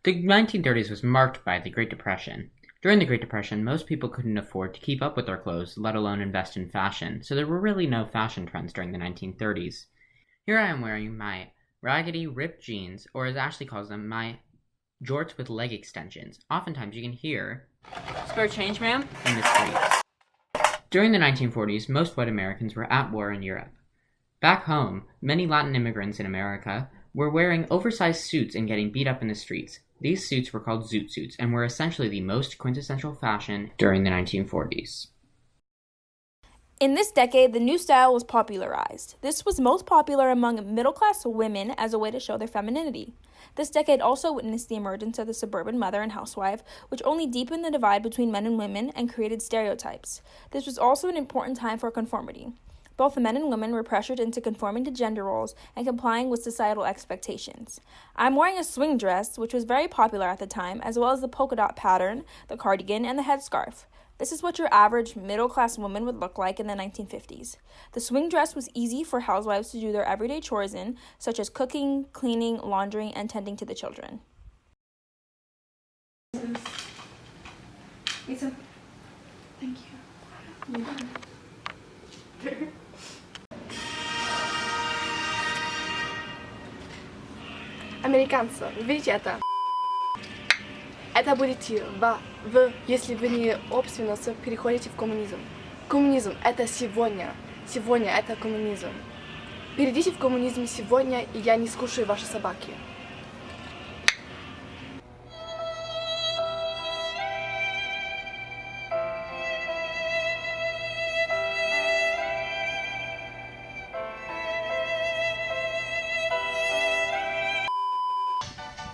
The 1930s was marked by the Great Depression. During the Great Depression, most people couldn't afford to keep up with their clothes, let alone invest in fashion, so there were really no fashion trends during the 1930s. Here I am wearing my raggedy, ripped jeans, or as Ashley calls them, my jorts with leg extensions. Oftentimes you can hear Spare change, ma'am? in the streets. During the 1940s, most white Americans were at war in Europe. Back home, many Latin immigrants in America were wearing oversized suits and getting beat up in the streets. These suits were called zoot suits and were essentially the most quintessential fashion during the 1940s. In this decade, the new style was popularized. This was most popular among middle-class women as a way to show their femininity. This decade also witnessed the emergence of the suburban mother and housewife, which only deepened the divide between men and women and created stereotypes. This was also an important time for conformity. Both the men and women were pressured into conforming to gender roles and complying with societal expectations. I'm wearing a swing dress, which was very popular at the time, as well as the polka dot pattern, the cardigan, and the headscarf. This is what your average middle-class woman would look like in the 1950s. The swing dress was easy for housewives to do their everyday chores in, such as cooking, cleaning, laundering, and tending to the children. Thank you. Американцы, видите это? Это будете вы, если вы не общественно переходите в коммунизм. Коммунизм – это сегодня. Сегодня – это коммунизм. Перейдите в коммунизм сегодня, и я не скушаю ваши собаки.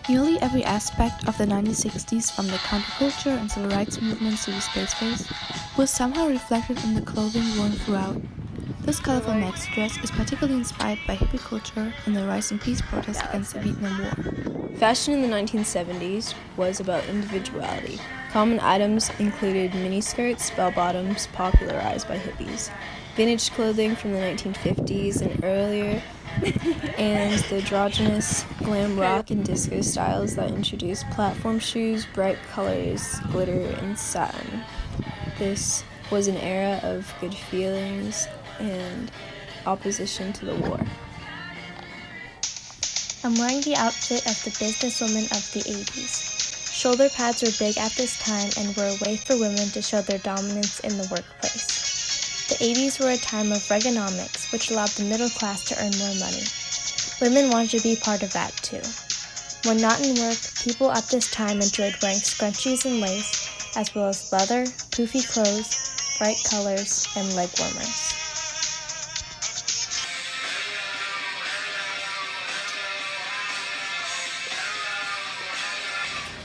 Nearly every aspect of the 1960s, from the counterculture and civil rights movements to the space race, was somehow reflected in the clothing worn throughout. This colorful maxi dress is particularly inspired by hippie culture and the rise and peace protests against the Vietnam War. Fashion in the 1970s was about individuality. Common items included miniskirts, bell-bottoms, popularized by hippies, vintage clothing from the 1950s and earlier, and the androgynous glam rock and disco styles that introduced platform shoes, bright colors, glitter, and satin. This was an era of good feelings and opposition to the war. I'm wearing the outfit of the businesswoman of the 80s. Shoulder pads were big at this time and were a way for women to show their dominance in the workplace. The 80s were a time of Reaganomics, which allowed the middle class to earn more money. Women wanted to be part of that too. When not in work, people at this time enjoyed wearing scrunchies and lace, as well as leather, poofy clothes, bright colors, and leg warmers.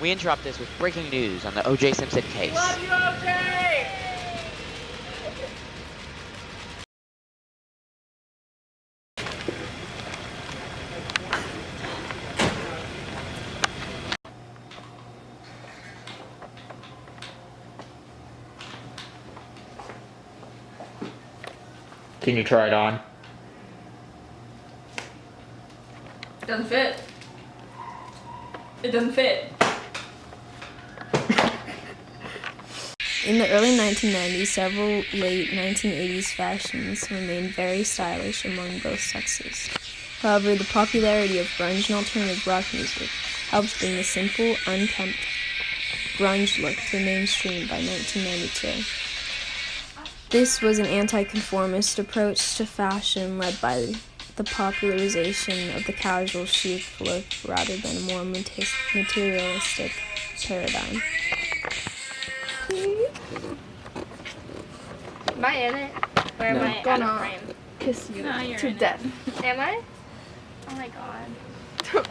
We interrupt this with breaking news on the O.J. Simpson case. Love you, OJ! Can you try it on? It doesn't fit. It doesn't fit. In the early 1990s, several late 1980s fashions remained very stylish among both sexes. However, the popularity of grunge and alternative rock music helped bring the simple, unkempt grunge look to the mainstream by 1992. This was an anti-conformist approach to fashion led by the popularization of the casual chic look rather than a more materialistic paradigm. Am I in it? Or am No. I out Gonna of frame? kiss you No, you're to in it. death. Am I? Oh my god.